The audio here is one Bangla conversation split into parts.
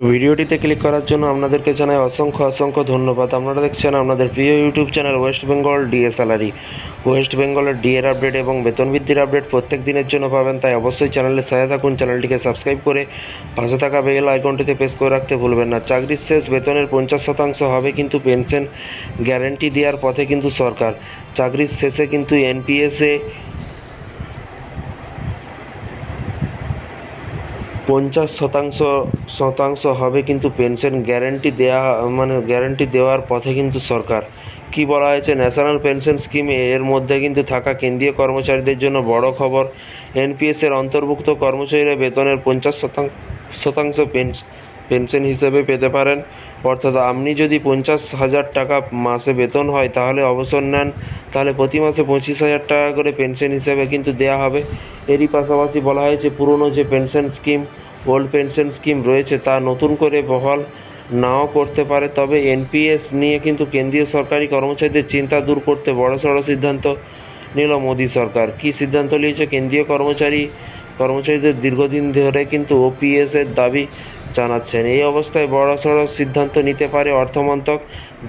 ভিডিওটিতে ক্লিক করার জন্য আপনাদেরকে জানাই অসংখ্য ধন্যবাদ। আপনারা দেখছেন আপনাদের প্রিয় YouTube channel West Bengal DA salary. West বেঙ্গলের ডিএর আপডেট এবং বেতন বৃদ্ধির আপডেট প্রত্যেক দিনের জন্য পাবেন, তাই অবশ্যই চ্যানেলের সাথে থাকুন। চ্যানেলটিকে সাবস্ক্রাইব করে পাশে থাকা বেল আইকনটিতে প্রেস করে রাখতে ভুলবেন না। চাকরির শেষ বেতনের 50% হবে কিন্তু পেনশন গ্যারেন্টি দেওয়ার পথে কিন্তু সরকার। চাকরির শেষে কিন্তু এনপিএসে 50% হবে কিন্তু পেনশন গ্যারেন্টি গ্যারেন্টি দেওয়ার পথে কিন্তু সরকার। কি বলা হয়েছে ন্যাশনাল পেনশন স্কিমে, এর মধ্যে কিন্তু থাকা কেন্দ্রীয় কর্মচারীদের জন্য বড় খবর। এনপিএসের অন্তর্ভুক্ত কর্মচারীরা বেতনের 50% পেনশন হিসেবে পেতে পারেন। অর্থাৎ আপনি যদি 50,000 টাকা মাসে বেতন হয় তাহলে অবসর নেন, তাহলে প্রতি মাসে 25,000 টাকা করে পেনশন হিসেবে কিন্তু দেওয়া হবে। এরই পাশাপাশি বলা হয়েছে পুরনো যে pension scheme, old pension scheme রয়েছে তা নতুন করে বহাল নাও করতে পারে। তবে এনপিএস নিয়ে কিন্তু কেন্দ্রীয় সরকারি কর্মচারীদের চিন্তা দূর করতে বড়সড় সিদ্ধান্ত নিল মোদী সরকার। কী সিদ্ধান্ত নিয়েছে? কেন্দ্রীয় কর্মচারীদের দীর্ঘদিন ধরে কিন্তু ওপিএসের দাবি জানাচ্ছেন। এই অবস্থায় বড়সড় সিদ্ধান্ত নিতে পারে অর্থমন্ত্রক,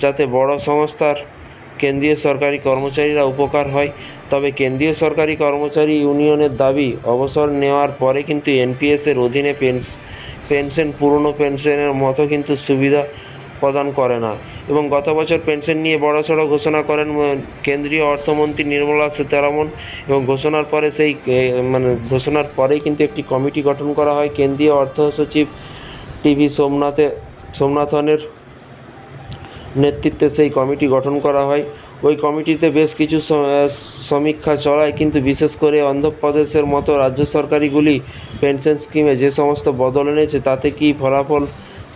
যাতে বড় সংস্থার কেন্দ্রীয় সরকারি কর্মচারীরা উপকার হয়। তবে কেন্দ্রীয় সরকারি কর্মচারী ইউনিয়নের দাবি, অবসর নেওয়ার পরে কিন্তু এনপিএসের অধীনে পেনশন পুরনো পেনশনের মতো কিন্তু সুবিধা প্রদান করে না। এবং গত বছর পেনশন নিয়ে বড়সড় ঘোষণা করেন কেন্দ্রীয় অর্থমন্ত্রী নির্মলা সীতারামন, এবং ঘোষণার পরেই কিন্তু একটি কমিটি গঠন করা হয়। কেন্দ্রীয় অর্থ সচিব টিভি সোমনাথনের নেতৃত্বে সেই কমিটি গঠন করা হয়। ওই কমিটিতে বেশ কিছু সমীক্ষা চলায়, কিন্তু বিশেষ করে অন্ধ্রপ্রদেশের মতো রাজ্য সরকারিগুলি পেনশন স্কিমে যে সমস্ত বদল এনেছে তাতে কী ফলাফল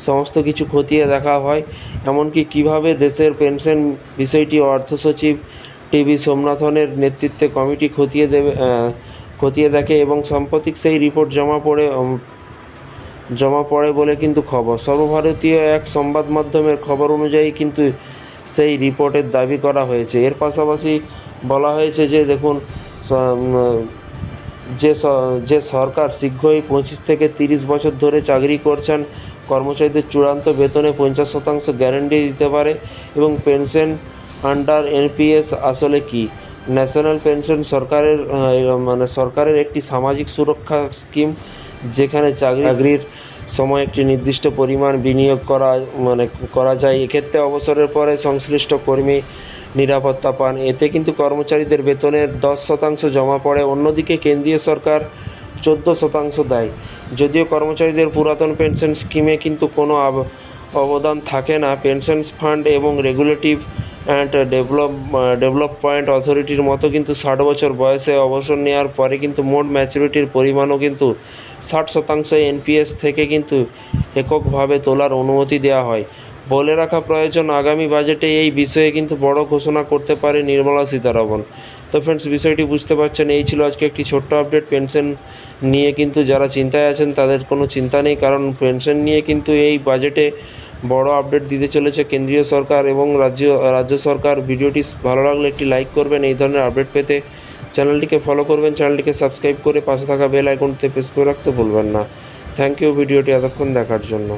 সমস্ত কিছু খতিয়ে দেখা হয়। এমনকি কীভাবে দেশের পেনশন বিষয়টি অর্থ সচিব টিভি সোমনাথনের নেতৃত্বে কমিটি খতিয়ে দেখে, এবং সাম্প্রতিক সেই রিপোর্ট জমা পড়ে বলে কিন্তু খবর। সর্বভারতীয় এক সংবাদ মাধ্যমের খবর অনুযায়ী কিন্তু সেই রিপোর্টের দাবি করা হয়েছে। এর পাশাপাশি বলা হয়েছে যে দেখুন, যে সরকার শীঘ্রই 25 থেকে 30 বছর ধরে চাকরি করছেন কর্মচারীদের চূড়ান্ত বেতনে 50% গ্যারেন্টি দিতে পারে। এবং পেনশন আন্ডার এনপিএস আসলে কি? ন্যাশনাল পেনশন সরকারের একটি সামাজিক সুরক্ষা স্কিম, যেখানে চাকরির সময় একটি নির্দিষ্ট পরিমাণ বিনিয়োগ করা যায়। এক্ষেত্রে অবসরের পরে সংশ্লিষ্ট কর্মী নিরাপত্তা পান। এতে কিন্তু কর্মচারীদের বেতনের 10% জমা পড়ে। অন্যদিকে কেন্দ্রীয় সরকার 14% দেয়। যদিও কর্মচারীদের পুরাতন পেনশন স্কিমে কিন্তু কোনো অবদান থাকে না। পেনশন ফান্ড এবং রেগুলেটরি অ্যান্ড ডেভেলপমেন্ট অথরিটির মতো কিন্তু 60 বছর বয়সে অবসর নেওয়ার পরে কিন্তু মোট ম্যাচুরিটির পরিমাণও কিন্তু 60% এনপিএস থেকে কিন্তু এককভাবে তোলার অনুমতি দেওয়া হয়। বলে রাখা প্রয়োজন, আগামী বাজেটে এই বিষয়ে কিন্তু বড় ঘোষণা করতে পারে নির্মলা সীতারামন। তো ফ্রেন্ডস, বিষয়টি বুঝতে পারছেন। এই ছিল আজকে একটি ছোট্ট আপডেট। পেনশন নিয়ে কিন্তু যারা চিন্তায় আছেন তাদের কোনো চিন্তা নেই, কারণ পেনশন নিয়ে কিন্তু এই বাজেটে বড় আপডেট দিতে চলেছে কেন্দ্রীয় সরকার এবং রাজ্য সরকার। ভিডিওটি ভালো লাগলে একটি লাইক করবেন। এই ধরনের আপডেট পেতে চ্যানেলটিকে ফলো করবেন, চ্যানেলটিকে সাবস্ক্রাইব করে পাশে থাকা বেল আইকনটিতে প্রেস করে রাখতে ভুলবেন না। থ্যাংক ইউ ভিডিওটি এতক্ষণ দেখার জন্য।